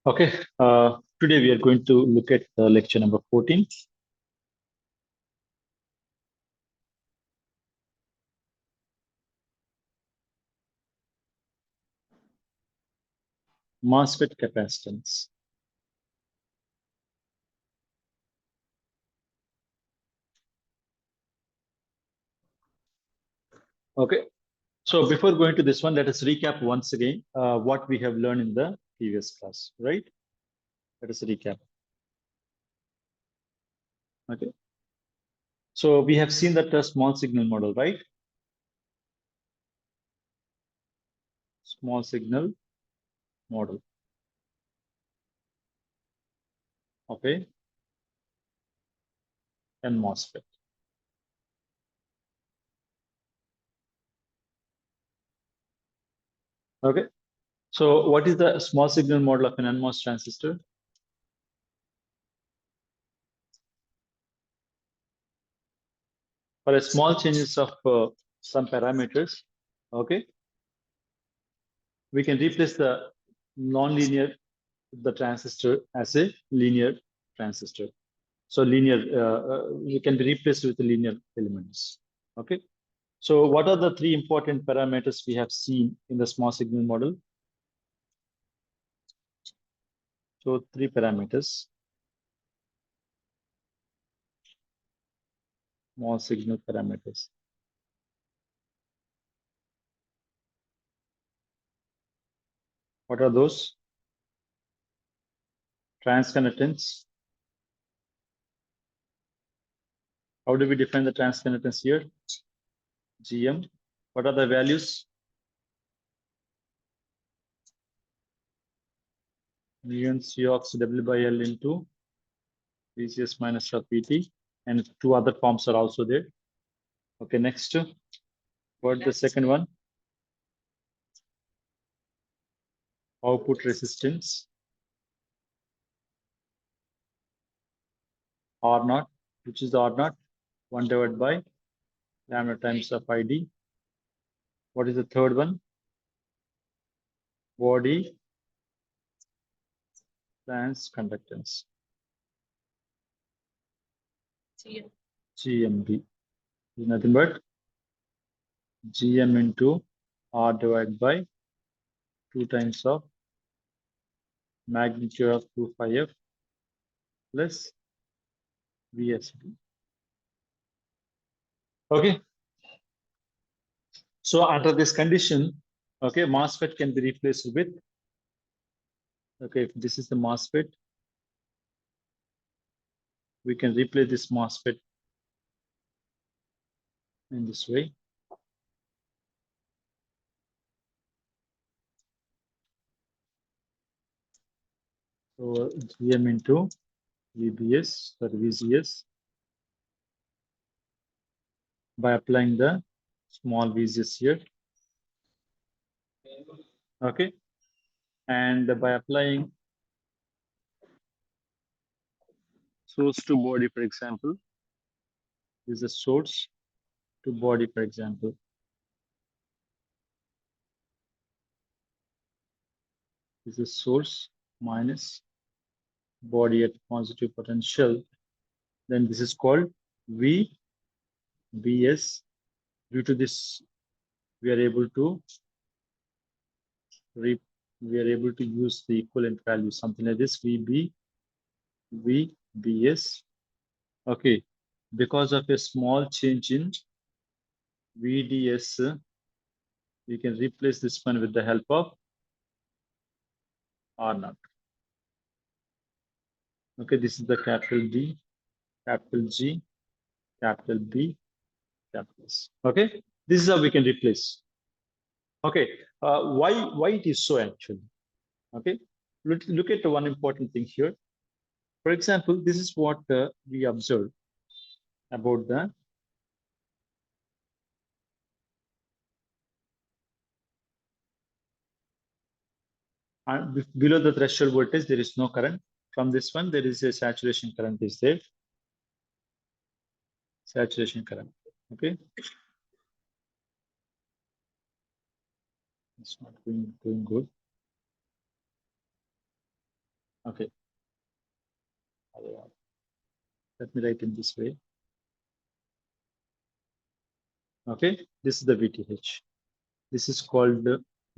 Okay, today we are going to look at lecture number 14. MOSFET capacitance. Okay, so before going to this one, let us recap once again what we have learned in the previous class, right? Let us recap. Okay, so we have seen that small signal model, right? Small signal model. Okay, and MOSFET. Okay, so what is the small signal model of an NMOS transistor? For a small changes of some parameters, okay, we can replace the non-linear the transistor as a linear transistor. So linear, it can be replaced with the linear elements. Okay. So what are the three important parameters we have seen in the small signal model? So three parameters, small signal parameters. What are those? Transconductance. How do we define the transconductance here? GM. What are the values? Mu and C ox W by L into VCS minus PT, and two other forms are also there. Okay, next. What the second one? Output resistance R naught, which is the R naught, 1 divided by lambda times of ID. What is the third one? Body transconductance. GMB is nothing but GM into R divided by 2 times of magnitude of 2 phi F plus VSB. Okay. So under this condition, okay, MOSFET can be replaced with, okay, if this is the MOSFET, we can replace this MOSFET in this way. So GM into VBS or VGS by applying the small VGS here. Okay. And by applying source to body, for example, this is a source to body, for example. This is source minus body at positive potential. Then this is called VBS. Due to this, we are able to use the equivalent value, something like this, VBS. Okay, because of a small change in VDS, we can replace this one with the help of R naught. Okay, this is the capital D, capital G, capital B, capital S. Okay, this is how we can replace. Okay, why it is so actually? Okay, look at one important thing here. For example, this is what we observed about the below the threshold voltage, there is no current. From this one, there is a saturation current is there. Saturation current. Okay. It's not going good. Okay. Let me write in this way. Okay, this is the VTH. This is called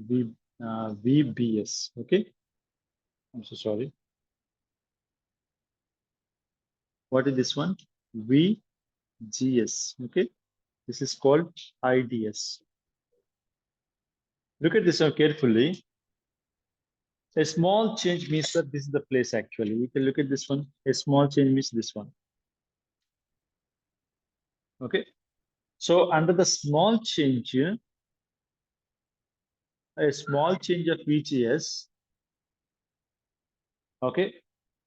VBS. Okay, I'm so sorry. What is this one? VGS. Okay, this is called IDS. Look at this one carefully. A small change means that this is the place actually. You can look at this one. A small change means this one. Okay. So under the small change, a small change of VGS, okay,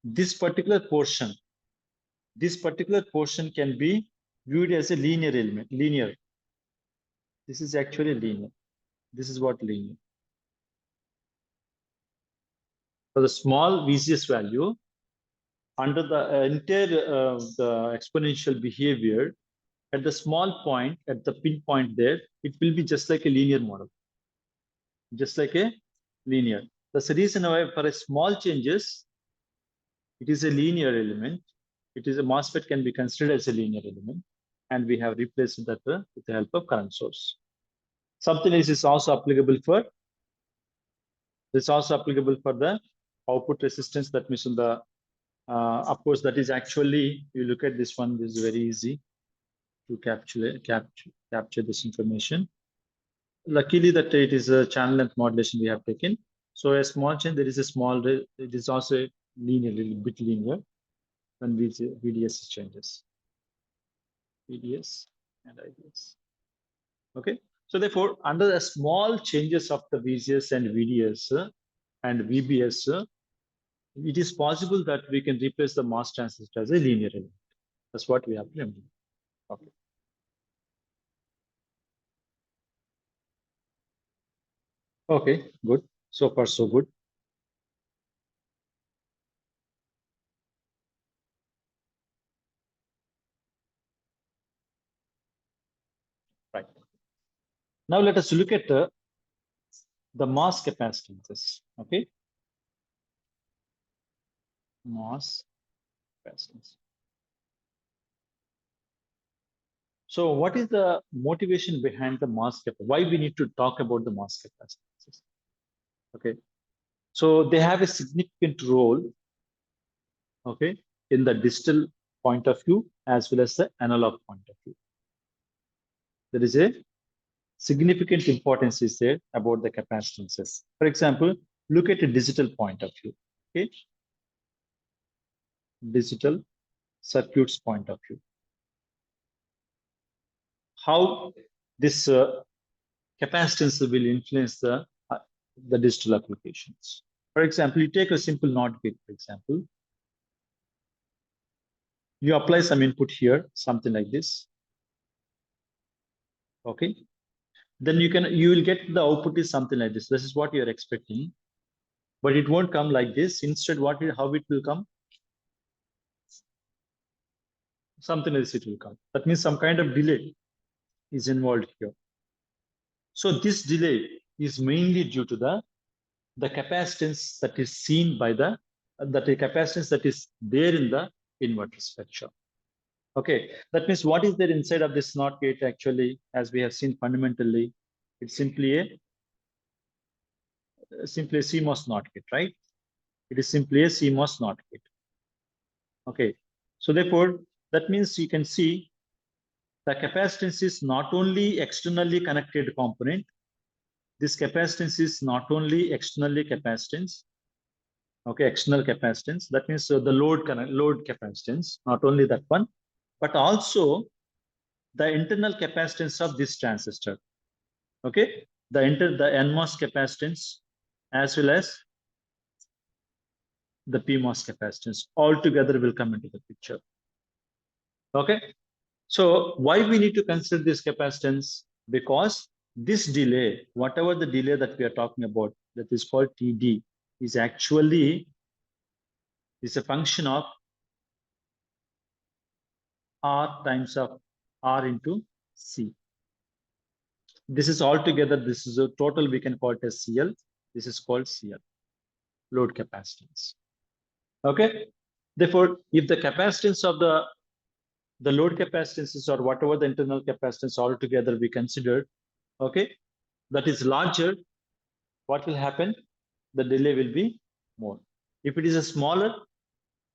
this particular portion can be viewed as a linear element. Linear. This is actually linear. This is what linear. For the small VGS value, under the entire the exponential behavior, at the small point, at the pinpoint there, it will be just like a linear model. Just like a linear. That's the reason why for a small changes, it is a linear element. It is a MOSFET can be considered as a linear element. And we have replaced that with the help of current source. Something else is also applicable for the output resistance. That means in the of course that is actually, you look at this one, this is very easy to capture this information. Luckily that it is a channel length modulation we have taken. So a small change, there is a small, it is also linear, little bit linear when VDS changes. VDS and IDS. Okay. So therefore, under the small changes of the VGS and VDS and VBS, it is possible that we can replace the MOS transistor as a linear element. That's what we have to remember. Okay. Okay, good. So far, so good. Right. Now let us look at the MOS capacitances. Okay. MOS capacitance. So what is the motivation behind the MOS capacitance? Why we need to talk about the MOS capacitances? Okay. So they have a significant role, okay, in the digital point of view as well as the analog point of view. There is a significant importance is there about the capacitances. For example, look at a digital point of view. Okay. Digital circuits point of view. How this capacitance will influence the digital applications. For example, you take a simple NOT gate, for example. You apply some input here, something like this. Okay. Then you will get the output is something like this. This is what you're expecting. But it won't come like this. Instead, how it will come? Something else it will come. That means some kind of delay is involved here. So this delay is mainly due to the capacitance that is seen by the capacitance that is there in the inverter structure. Okay, that means what is there inside of this NOT gate actually, as we have seen fundamentally, it's simply a CMOS NOT gate, right? It is simply a CMOS NOT gate. Okay, so therefore that means you can see the capacitance is not only externally connected component. This capacitance is not only externally capacitance, okay, external capacitance. That means the load capacitance, not only that one, but also the internal capacitance of this transistor. Okay, the NMOS capacitance as well as the PMOS capacitance all together will come into the picture. Okay, so why we need to consider this capacitance? Because this delay, whatever the delay that we are talking about, that is called TD, is actually a function of R times of R into C. This is altogether, this is a total, we can call it as CL. This is called CL, load capacitance. Okay. Therefore, if the capacitance of the load capacitances or whatever the internal capacitance altogether we considered, okay, that is larger, what will happen? The delay will be more. If it is a smaller,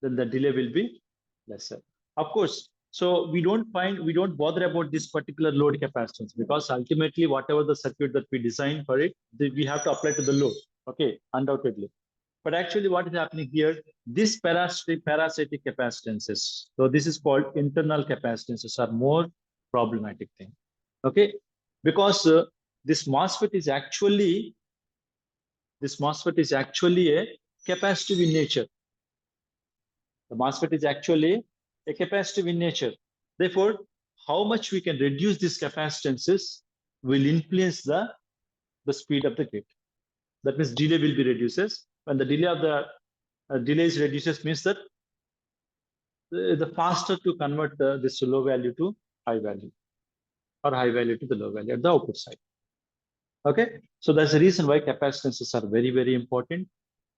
then the delay will be lesser. Of course, so we don't bother about this particular load capacitance because ultimately whatever the circuit that we design for it, we have to apply to the load. Okay, undoubtedly. But actually what is happening here, this parasitic capacitances, so this is called internal capacitances, are more problematic thing. Okay, because this MOSFET is actually a capacitive in nature. The MOSFET is actually a capacitive in nature. Therefore, how much we can reduce these capacitances will influence the speed of the gate. That means delay will be reduces. When the delay of the delay is reduces means that the faster to convert this low value to high value or high value to the low value at the output side. Okay, so that's the reason why capacitances are very, very important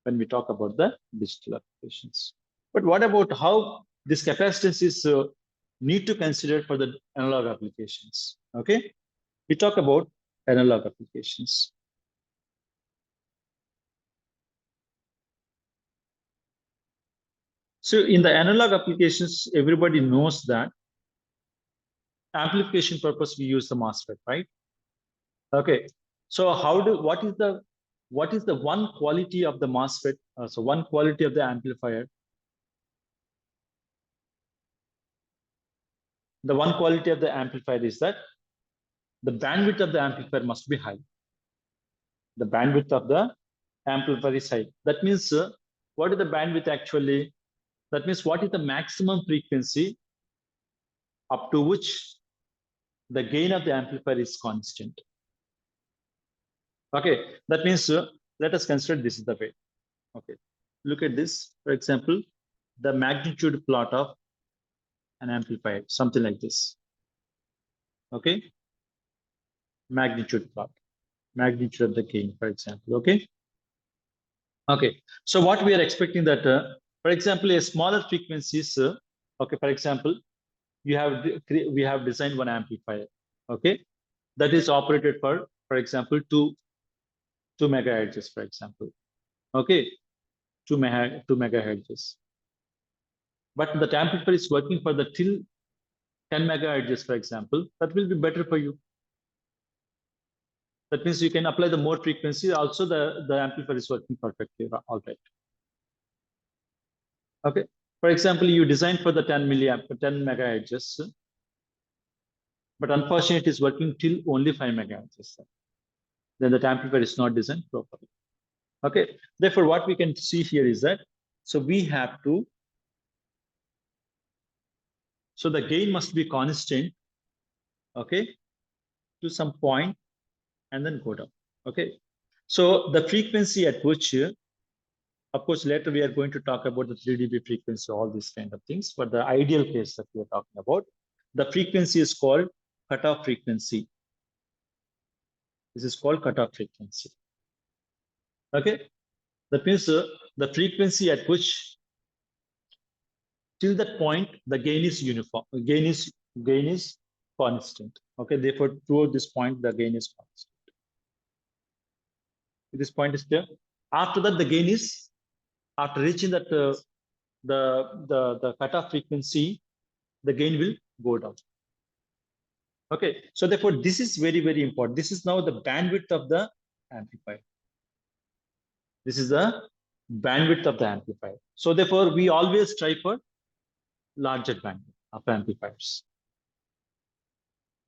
when we talk about the digital applications. But what about how this capacitance is need to consider for the analog applications? Okay, we talk about analog applications. So in the analog applications, everybody knows that amplification purpose we use the MOSFET, right? Okay, so what is the one quality of the MOSFET? So one quality of the amplifier. The one quality of the amplifier is that the bandwidth of the amplifier must be high. The bandwidth of the amplifier is high. That means what is the bandwidth actually? That means what is the maximum frequency up to which the gain of the amplifier is constant. Okay, that means let us consider this is the way. Okay, look at this. For example, the magnitude plot of an amplifier, something like this. Okay, magnitude plot, magnitude of the gain, for example. Okay. Okay, so what we are expecting that, for example, a smaller frequencies. Okay, for example, we have designed one amplifier. Okay, that is operated for example, two megahertz, for example. Okay, 2 megahertz. But the amplifier is working for the till 10 megahertz, for example. That will be better for you. That means you can apply the more frequency. Also, the amplifier is working perfectly. All right. Okay. For example, you design for the 10 milliamp, 10 megahertz, but unfortunately, it is working till only 5 megahertz. Then the amplifier is not designed properly. Okay. Therefore, what we can see here is that so we have to. So the gain must be constant. Okay, to some point, and then go down. Okay. So the frequency at which, of course, later we are going to talk about the 3 dB frequency, all these kind of things. But the ideal case that we are talking about, the frequency is called cutoff frequency. This is called cutoff frequency. Okay, that means the frequency at which till that point the gain is uniform. Gain is constant. Okay, therefore throughout this point the gain is constant. This point is clear. After that, the gain is after reaching that the cutoff frequency, the gain will go down. Okay, so therefore this is very, very important. This is now the bandwidth of the amplifier. This is the bandwidth of the amplifier. So therefore we always try for larger bandwidth of amplifiers.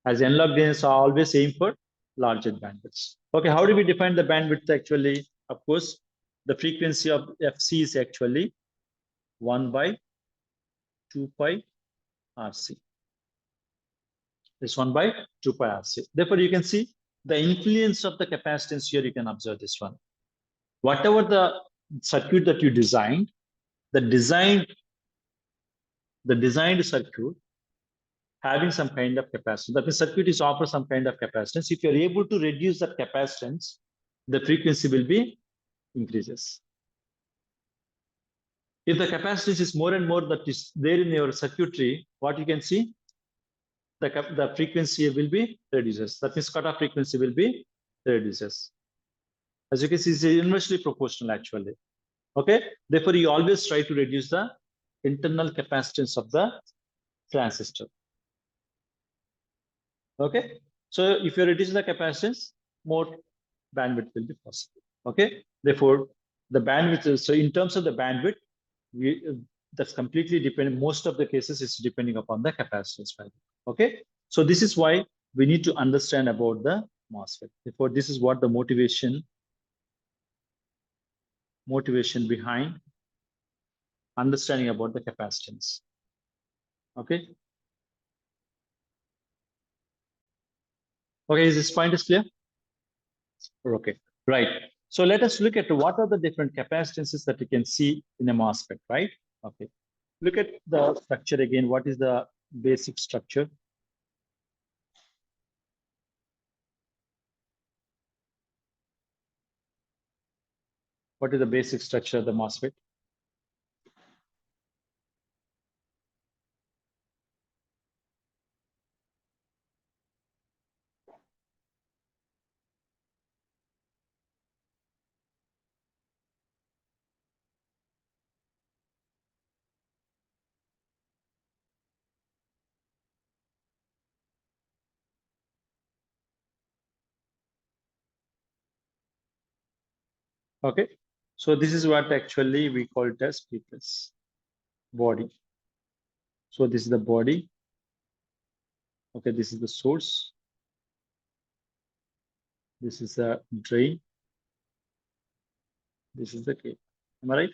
As analog gains, I always aim for larger bandwidths. Okay, how do we define the bandwidth actually? Of course, the frequency of FC is actually 1 by 2 pi RC. It's 1 by 2 pi RC. Therefore, you can see the influence of the capacitance here. You can observe this one. Whatever the circuit that you designed, the designed circuit having some kind of capacitance. That means circuit is offer some kind of capacitance. If you're able to reduce that capacitance, the frequency will be increases. If the capacitance is more and more that is there in your circuitry, what you can see, the frequency will be reduces. That means cutoff frequency will be reduces. As you can see, it's inversely proportional actually. Okay, therefore you always try to reduce the internal capacitance of the transistor. Okay, so if you reduce the capacitance, more bandwidth will be possible. Okay, therefore the bandwidth is, so in terms of the bandwidth, we that's completely dependent. Most of the cases it's depending upon the capacitance value. Okay, so this is why we need to understand about the MOSFET. Therefore, this is what the motivation behind understanding about the capacitance. Okay. Okay, is this point is clear? Okay, right. So let us look at what are the different capacitances that you can see in a MOSFET, right? Okay. Look at the structure again. What is the basic structure? What is the basic structure of the MOSFET? Okay. So this is what actually we call it as P plus body. So this is the body. Okay, this is the source. This is the drain. This is the gate. Am I right?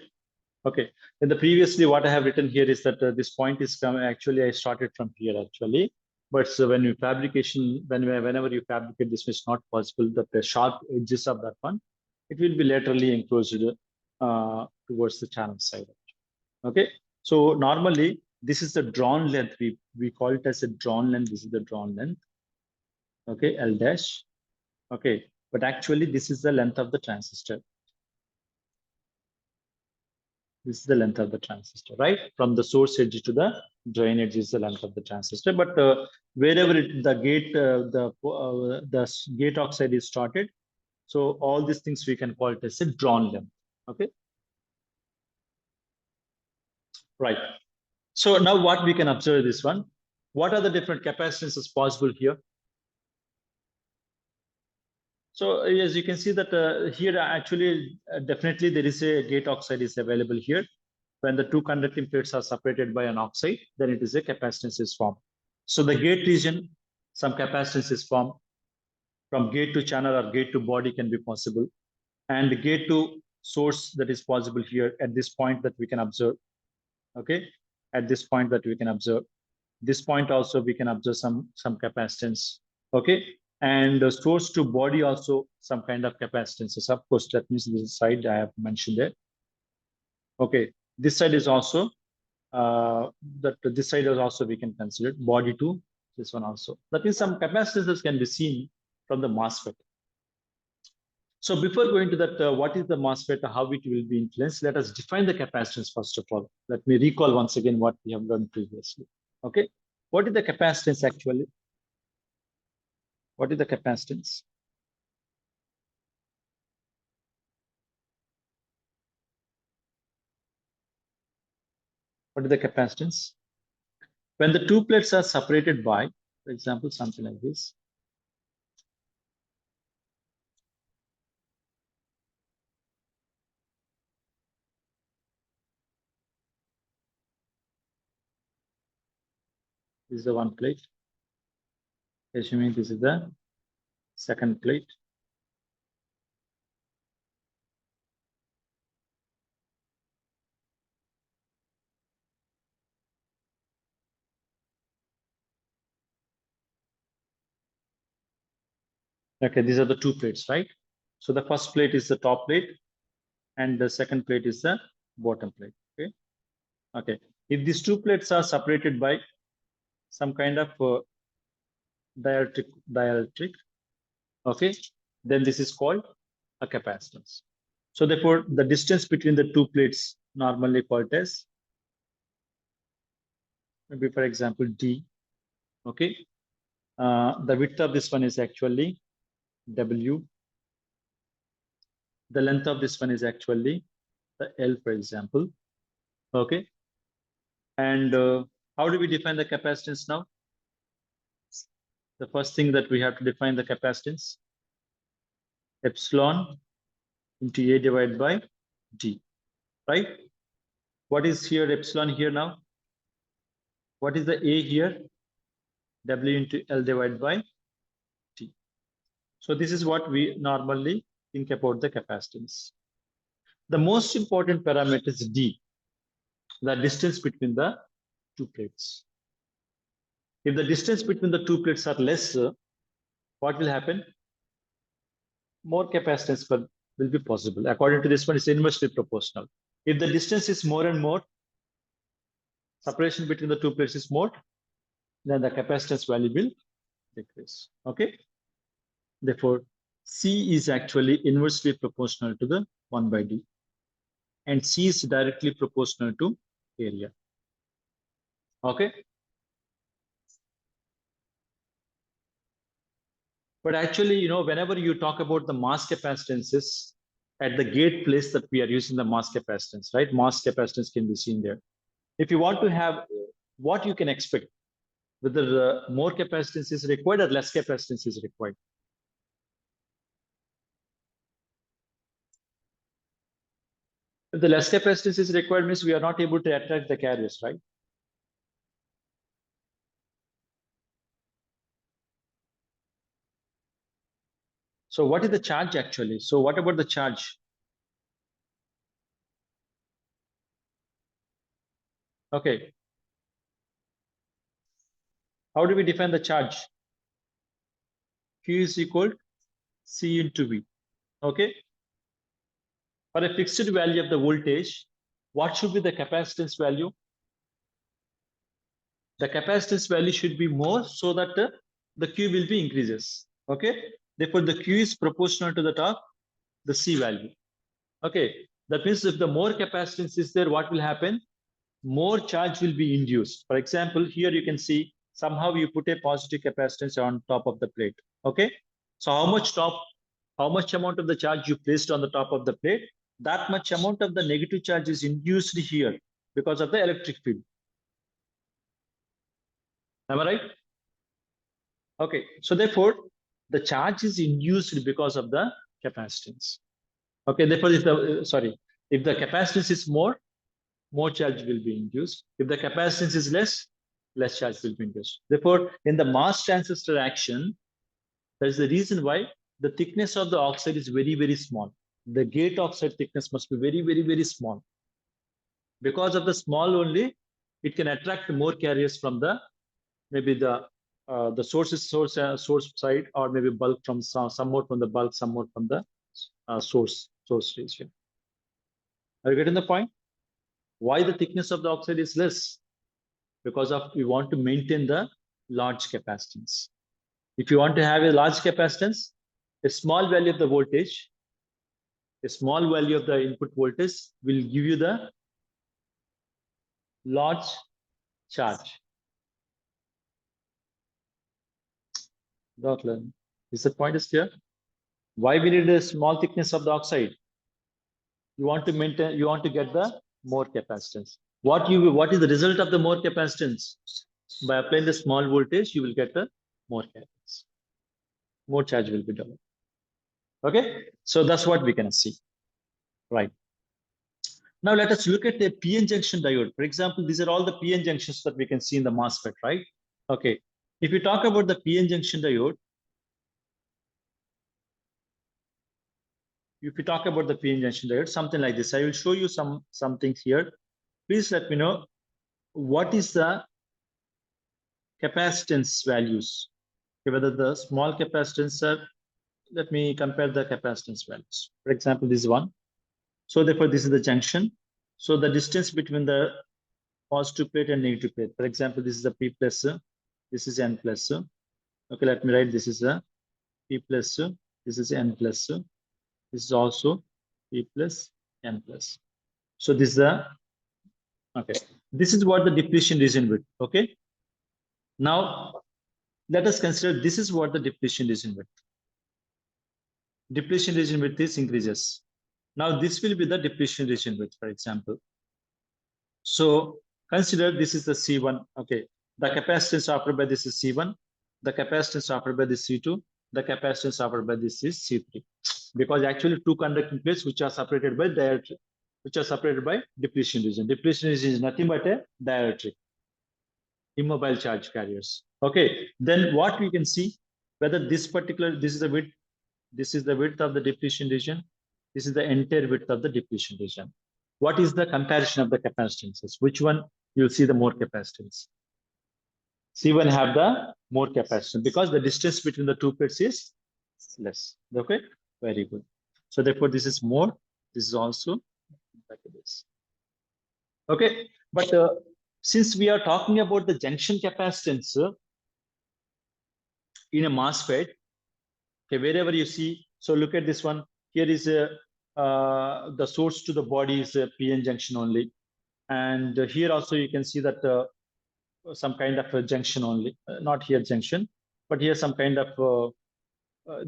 Okay. In the previously, what I have written here is that this point is coming. Actually, I started from here actually. But so when you fabrication, whenever you fabricate this, it's not possible that the sharp edges of that one, it will be laterally enclosed towards the channel side. Okay. So normally, this is the drawn length. We call it as a drawn length. This is the drawn length. Okay, L dash. Okay. But actually, this is the length of the transistor. This is the length of the transistor, right? From the source edge to the drain edge is the length of the transistor. But wherever the gate oxide is started, so all these things we can call it as a drawn length. Okay, right. So now what we can observe this one. What are the different capacitances possible here? So as you can see that here actually definitely there is a gate oxide is available here. When the two conducting plates are separated by an oxide, then it is a capacitance is formed. So the gate region, some capacitance is formed. From gate to channel or gate to body can be possible. And the gate to source that is possible here at this point that we can observe. Okay, at this point that we can observe. This point also we can observe some capacitance. Okay, and the source to body also some kind of capacitances. Of course, that means this side I have mentioned there. Okay, this side is also that this side is also we can consider body to this one also. That means some capacitances can be seen from the MOSFET. So before going to that, what is the MOSFET, how it will be influenced, let us define the capacitance first of all. Let me recall once again what we have done previously. Okay, what is the capacitance actually? What is the capacitance? What is the capacitance? When the two plates are separated by, for example, something like this. This is the one plate. Assuming this is the second plate. Okay, these are the two plates, right? So the first plate is the top plate and the second plate is the bottom plate. Okay. Okay. If these two plates are separated by some kind of dielectric, okay, then this is called a capacitance. So therefore, the distance between the two plates normally called as, maybe for example, D. Okay. The width of this one is actually W. The length of this one is actually the L, for example. Okay. And how do we define the capacitance now? The first thing that we have to define the capacitance, epsilon into A divided by D, right? What is here epsilon here now? What is the A here? W into L divided by T. So this is what we normally think about the capacitance. The most important parameter is D, the distance between the two plates. If the distance between the two plates are less, what will happen? More capacitance will be possible. According to this one, it's inversely proportional. If the distance is more and more, separation between the two plates is more, then the capacitance value will decrease. Okay. Therefore, C is actually inversely proportional to the 1 by D. And C is directly proportional to area. Okay. But actually, whenever you talk about the mass capacitances at the gate place that we are using the mass capacitance, right? Mass capacitance can be seen there. If you want to have what you can expect, whether more capacitance is required or less capacitance is required. If the less capacitance is required, means we are not able to attract the carriers, right? So what is the charge actually? So what about the charge? Okay. How do we define the charge? Q is equal to C into V. Okay. For a fixed value of the voltage, what should be the capacitance value? The capacitance value should be more so that the Q will be increases. Okay. Therefore, the Q is proportional to the C value. Okay. That means if the more capacitance is there, what will happen? More charge will be induced. For example, here you can see somehow you put a positive capacitance on top of the plate. Okay. So how much amount of the charge you placed on the top of the plate, that much amount of the negative charge is induced here because of the electric field. Am I right? Okay. So therefore, the charge is induced because of the capacitance. Okay. Therefore, if the capacitance is more charge will be induced. If the capacitance is less charge will be induced. Therefore, in the mass transistor action, that is the reason why the thickness of the oxide is very, very small. The gate oxide thickness must be very, very, very small. Because of the small only, it can attract more carriers from maybe the source side, or maybe bulk from some more from the bulk, some more from the source region. Are you getting the point? Why the thickness of the oxide is less? Because we want to maintain the large capacitance. If you want to have a large capacitance, a small value of the voltage, a small value of the input voltage will give you the large charge. Is the point is clear? Why we need a small thickness of the oxide? You want to get the more capacitance. What is the result of the more capacitance? By applying the small voltage, you will get the more capacitance. More charge will be developed. Okay, so that's what we can see. Right. Now let us look at the PN junction diode. For example, these are all the PN junctions that we can see in the MOSFET, right? Okay. If you talk about the PN junction diode, something like this, I will show you some things here. Please let me know what is the capacitance values. Okay, whether the small capacitance let me compare the capacitance values. For example, this one. So therefore, this is the junction. So the distance between the positive plate and negative plate. For example, this is a P plus, this is N plus. Okay, let me write this is a P plus, this is N plus, this is also P plus, N plus. So this is the, okay, this is what the depletion region width. Okay, now let us consider this is what the depletion region width. Depletion region width is increases. Now this will be the depletion region width, for example. So consider this is the C1. Okay, the capacitance offered by this is C1. The capacitance offered by this C2. The capacitance offered by this is C3. Because actually two conducting plates which are separated by dielectric, which are separated by depletion region. Depletion region is nothing but a dielectric, immobile charge carriers. Okay, then what we can see, whether this particular, this is the width, this is the width of the depletion region, this is the entire width of the depletion region. What is the comparison of the capacitances? Which one you'll see the more capacitance? C1 have the more capacitance because the distance between the two plates is less. Okay, very good. So therefore, this is more. This is also like this. Okay, but since we are talking about the junction capacitance in a MOSFET, okay, wherever you see, so look at this one. Here is a the source to the body is a PN junction only, and here also you can see that some kind of a junction only, not here junction, but here some kind of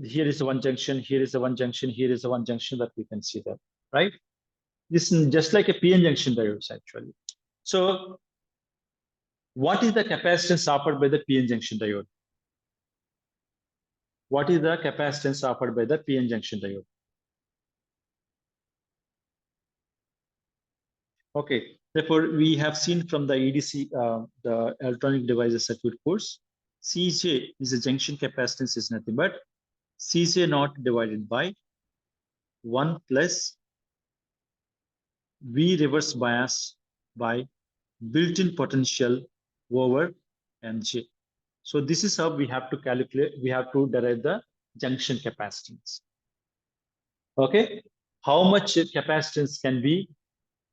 here is one junction, here is one junction, here is one junction that we can see there, right? This is just like a PN junction diodes actually. So what is the capacitance offered by the PN junction diode? What is the capacitance offered by the PN junction diode? Okay, therefore we have seen from the EDC, the electronic devices circuit course, CJ is a junction capacitance is nothing but CJ naught divided by 1 plus V reverse bias by built-in potential over MJ. So this is how we have to calculate, we have to derive the junction capacitance. Okay, how much capacitance can be,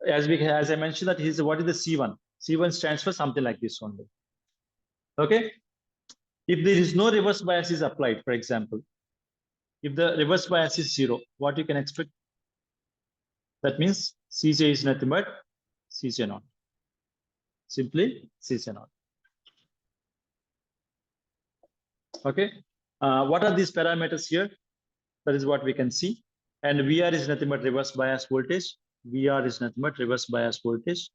as I mentioned that is what is the C1? C1 stands for something like this only. Okay, if there is no reverse bias is applied, for example, if the reverse bias is 0, what you can expect? That means CJ is nothing but CJ naught. Simply CJ naught. Okay, what are these parameters here? That is what we can see. And VR is nothing but reverse bias voltage. VR is nothing but reverse bias voltage.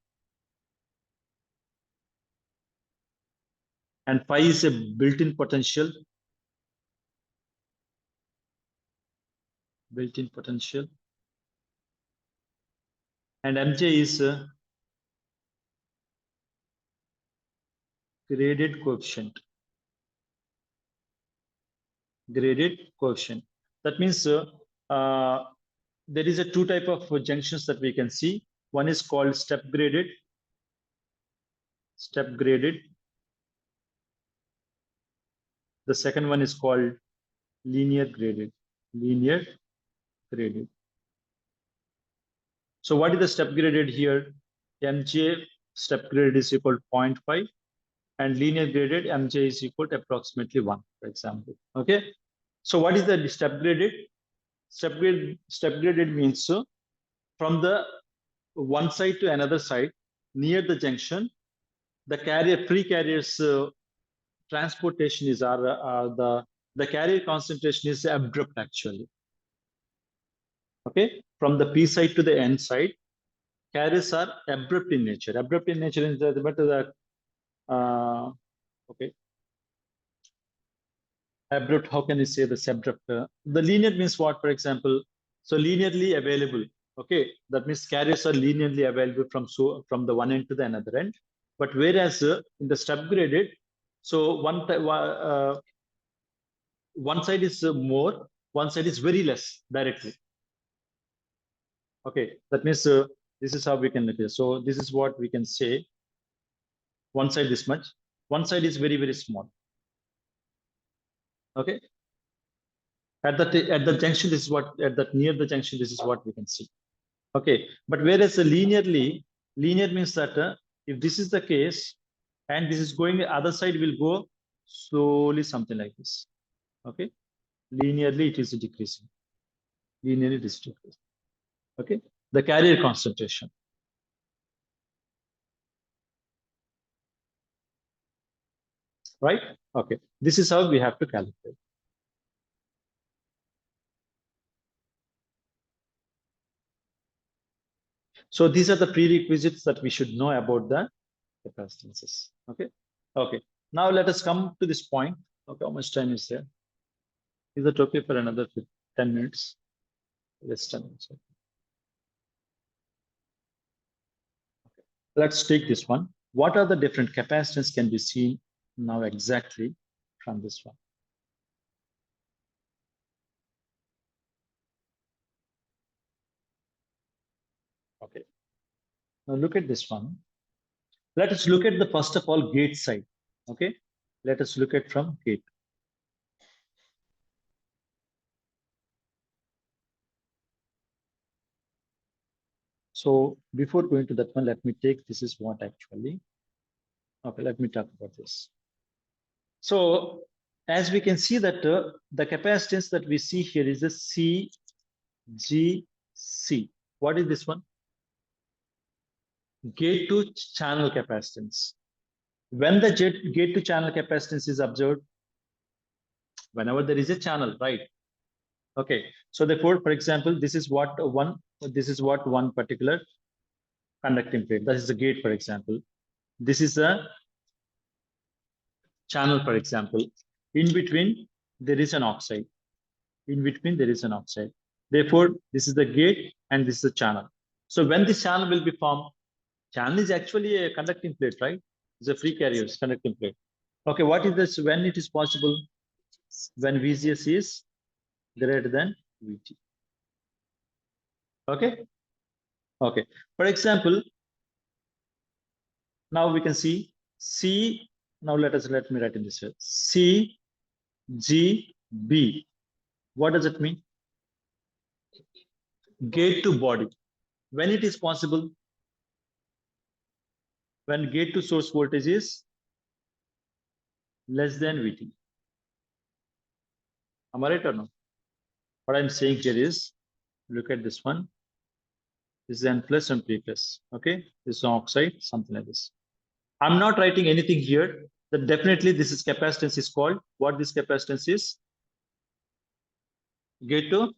And phi is a built-in potential. Built-in potential. And MJ is graded coefficient. Graded coefficient. That means there is a two type of junctions that we can see. One is called step graded. Step graded. The second one is called linear graded. Linear graded. So what is the step graded here? MJ step graded is equal to 0.5 and linear graded MJ is equal to approximately 1, for example. Okay. So what is the step graded? Step graded means from the one side to another side near the junction, the carrier free carriers transportation is the carrier concentration is abrupt actually. Okay, from the P side to the N side, carriers are abrupt in nature. Abrupt in nature is the okay. Abrupt, how can you say this abrupt? The linear means what, for example? So linearly available. Okay, that means carriers are linearly available from the one end to the another end. But whereas in the step graded, so one side is more, one side is very less directly. Okay, that means this is how we can look at it. So this is what we can say. One side this much, one side is very, very small. Okay. At the junction, this is what at that near the junction, this is what we can see. Okay, but whereas linearly, linear means that if this is the case, and this is going, the other side will go slowly, something like this. Okay, linearly it is decreasing. Linearly it is decreasing. Okay, the carrier concentration. right? Okay, this is how we have to calculate. So these are the prerequisites that we should know about the capacitances. Okay. Okay. Now let us come to this point. Okay, how much time is there? Is it okay for another 10 minutes? Less 10 minutes. Okay. Let's take this one. What are the different capacitance can be seen now exactly from this one? Okay. Now look at this one. Let us look at the first of all gate side. Okay. Let us look at from gate. So before going to that one, let me take this is what actually. Okay, let me talk about this. So as we can see that the capacitance that we see here is a CGC. What is this one? Gate to channel capacitance. When the gate to channel capacitance is observed, whenever there is a channel, right? Okay. So therefore, for example, this is what one particular conducting plate. That is the gate, for example. This is a channel, for example. In between, there is an oxide. In between, there is an oxide. Therefore, this is the gate and this is the channel. So when this channel will be formed, channel is actually a conducting plate, right? It's a free carriers conducting plate. Okay, what is this? When it is possible? When VGS is greater than VT. Okay. Okay. For example, now we can see C. Now let me write in this way. C G B. What does it mean? Gate to body. When it is possible? When gate to source voltage is less than VT. Am I right or no? What I'm saying here is, look at this one. This is N plus and P plus. Okay, this is oxide, something like this. I'm not writing anything here. That definitely this is capacitance is called. What this capacitance is? Gate to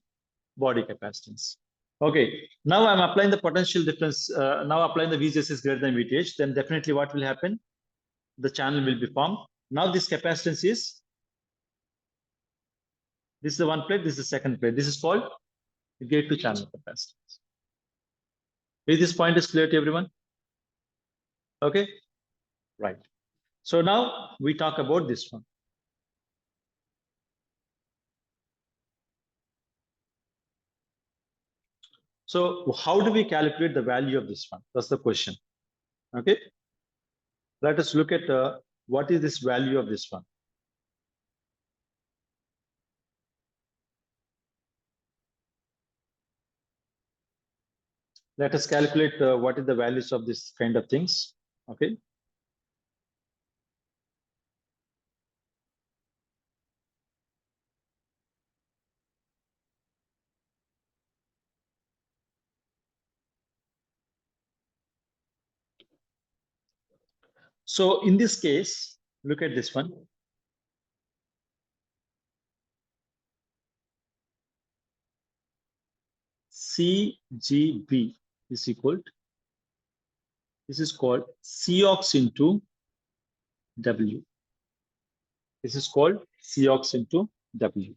body capacitance. Okay, now I'm applying the potential difference. Now applying the VGS is greater than VTH. Then definitely what will happen? The channel will be formed. Now this capacitance is, this is the one plate, this is the second plate. This is called gate to channel capacitance. Is this point is clear to everyone? Okay, right. So now we talk about this one. So how do we calculate the value of this one? That's the question. Okay. Let us look at what is this value of this one. Let us calculate what is the values of this kind of things. Okay. So in this case, look at this one. CGB is equal to, this is called Cox into W. This is called Cox into W.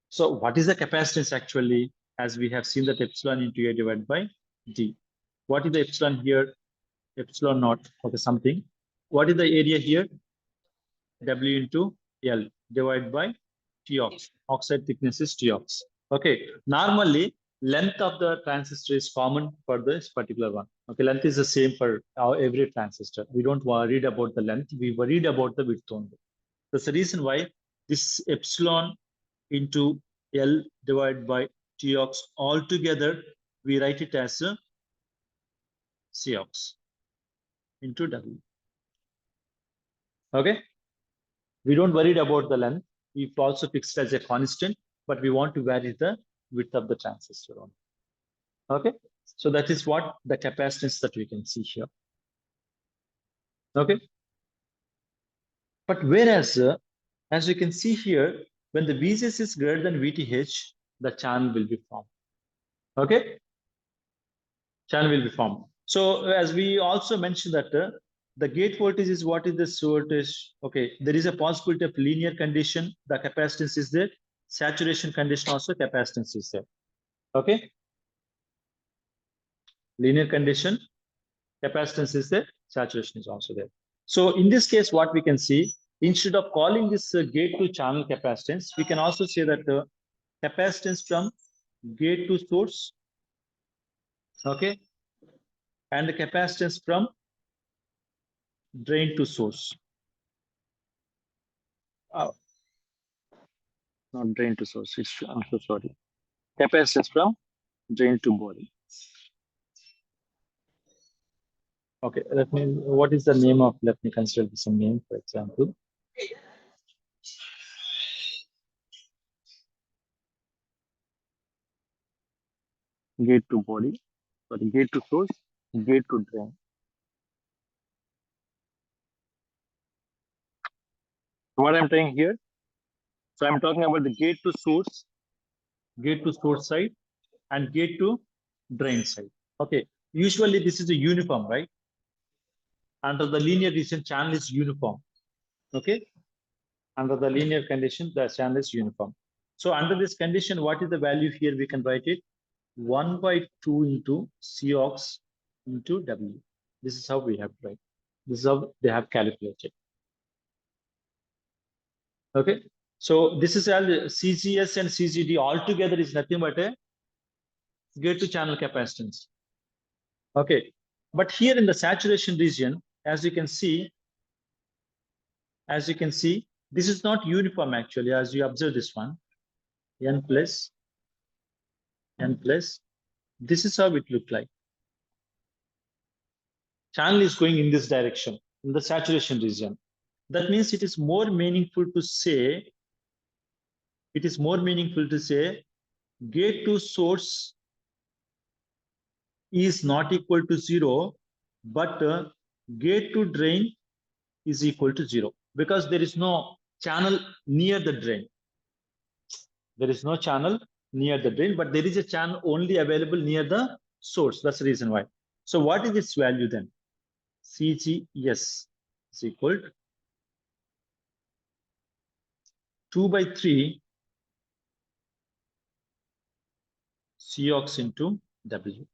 So what is the capacitance actually? As we have seen that epsilon into A divided by D. What is the epsilon here? Epsilon naught, okay, something. What is the area here? W into L divided by Tox. Oxide thickness is Tox. Okay. Normally, length of the transistor is common for this particular one. Okay, length is the same for every transistor. We don't worry about the length. We worried about the width only. That's the reason why this epsilon into L divided by Tox altogether, we write it as a Cox into W. Okay. We don't worry about the length. We've also fixed as a constant, but we want to vary the width of the transistor only. Okay. So that is what the capacitance that we can see here. Okay. But whereas, as you can see here, when the VGS is greater than VTH, the channel will be formed. Okay, channel will be formed. So as we also mentioned that the gate voltage is what is the voltage. Okay, there is a possibility of linear condition. The capacitance is there. Saturation condition also capacitance is there. Okay, linear condition, capacitance is there, saturation is also there. So in this case, what we can see, instead of calling this gate to channel capacitance, we can also say that the capacitance from gate to source, okay, and the capacitance from drain to source. Not drain to source, I'm so sorry. Capacitance from drain to body. Okay, let me, what is the name of, let me consider some name, for example. Gate to body, sorry, gate to source, gate to drain. What I'm saying here, so I'm talking about the gate to source side, and gate to drain side. Okay, usually this is a uniform, right? Under the linear region, channel is uniform. Okay, under the linear condition, the channel is uniform. So under this condition, what is the value here? We can write it 1 by 2 into Cox into W. This is how we have to write. This is how they have calculated. Okay, so this is all CGS and CGD altogether is nothing but a gate to channel capacitance. Okay, but here in the saturation region, as you can see, this is not uniform actually, as you observe this one, n plus, this is how it looked like. Channel is going in this direction, in the saturation region. That means it is more meaningful to say, gate to source is not equal to 0, but gate to drain is equal to 0, because there is no channel near the drain. There is no channel near the drain, but there is a channel only available near the source. That's the reason why. So what is its value then? CGS is equal to 2 by 3 Cox into W.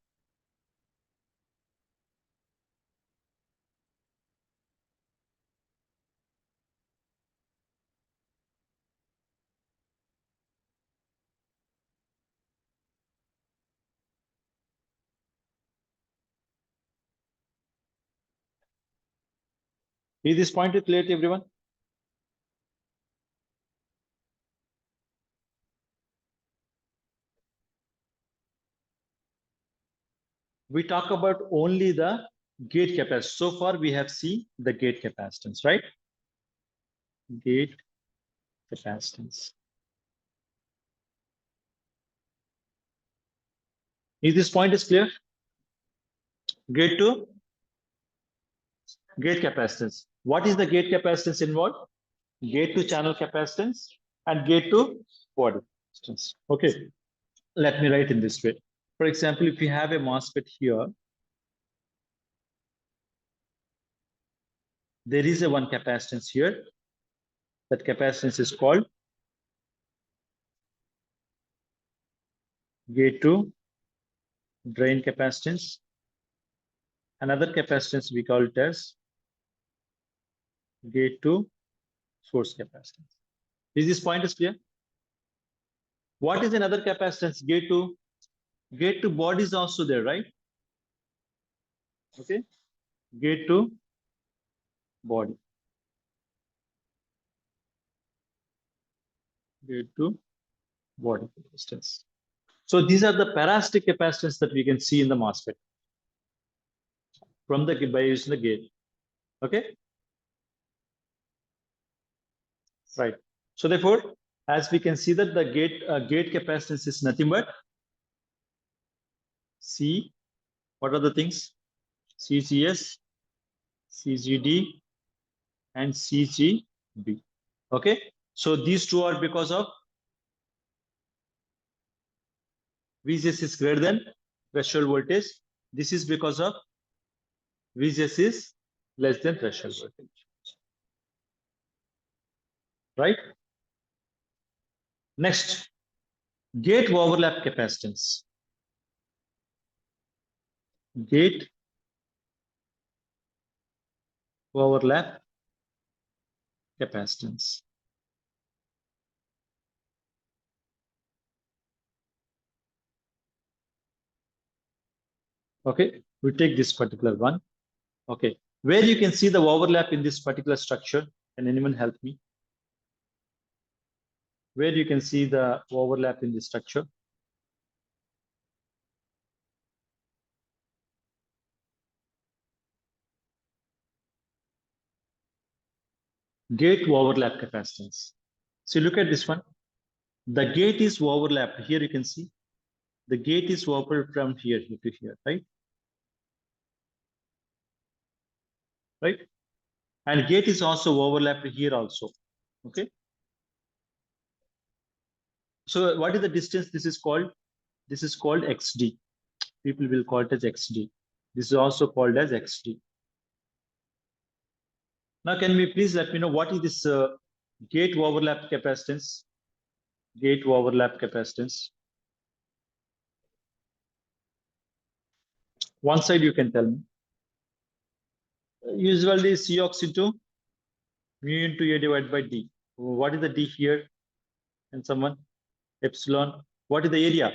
Is this point clear to everyone? We talk about only the gate capacitance. So far, we have seen the gate capacitance, right? Gate capacitance. Is this point is clear? Gate to gate capacitance. What is the gate capacitance involved? Gate to channel capacitance and gate to body capacitance. Okay, let me write in this way. For example, if you have a MOSFET here, there is a one capacitance here. That capacitance is called gate to drain capacitance. Another capacitance we call it as gate to source capacitance. Is this point is clear? What is another capacitance? Gate to body is also there, right? Okay, gate to body. Gate to body capacitance. So these are the parasitic capacitance that we can see in the MOSFET from the by using the gate. Okay, right. So therefore, as we can see that the gate capacitance is nothing but C. What are the things? CGS, CGD, and CGD. B. Okay, so these two are because of VGS is greater than threshold voltage. This is because of VGS is less than threshold voltage. Right? Next, gate overlap capacitance. Gate overlap capacitance. Okay, we take this particular one. Okay, where you can see the overlap in this particular structure. Can anyone help me? Where you can see the overlap in the structure? Gate overlap capacitance. So look at this one. The gate is overlapped. Here you can see the gate is overlapped from here to here, right? Right? And gate is also overlapped here also. Okay. So what is the distance? This is called XD. People will call it as XD. This is also called as XD. Now, can we please let me know what is this gate overlap capacitance? Gate overlap capacitance. One side you can tell me. Usually Cox into mu into A divided by D. What is the D here? And someone? Epsilon. What is the area?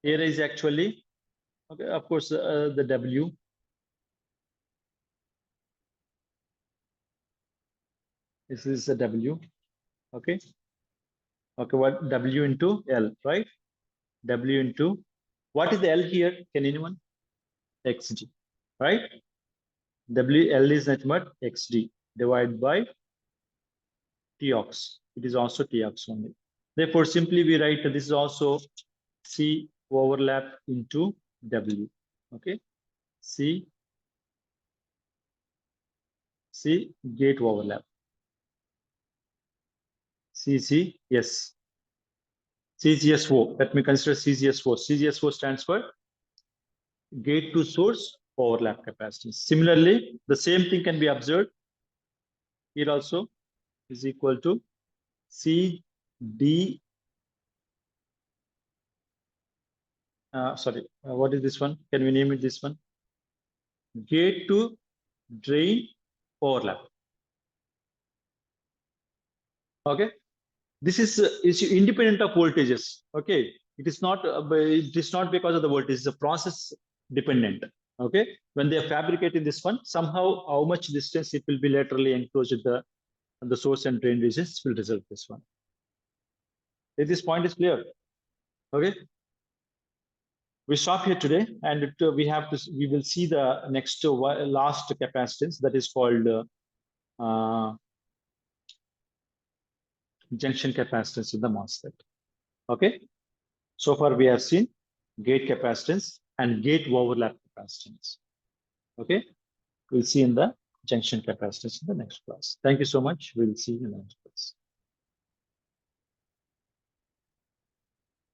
Area is actually, okay, of course, the W. This is the W. Okay. Okay, what W into L, right? W into, what is the L here? Can anyone? XD, right? WL is nothing but XD divided by Tox. It is also Tox only. Therefore, simply we write this is also C overlap into W. Okay. C gate overlap. CCS. CGSO. Let me consider CGSO. CGSO stands for gate to source overlap capacitance. Similarly, the same thing can be observed here also is equal to CD. What is this one? Can we name it this one? Gate to drain overlap. Okay, this is independent of voltages. Okay, it is not because of the voltage. It's a process dependent. Okay, when they are fabricating this one, somehow how much distance it will be laterally enclosed at the source and drain regions will result this one. If this point is clear, okay, we stop here today, and we will see the next last capacitance that is called junction capacitance in the MOSFET. Okay, so far we have seen gate capacitance and gate overlap capacitance. Okay, we'll see in the junction capacitance in the next class. Thank you so much. We'll see you next.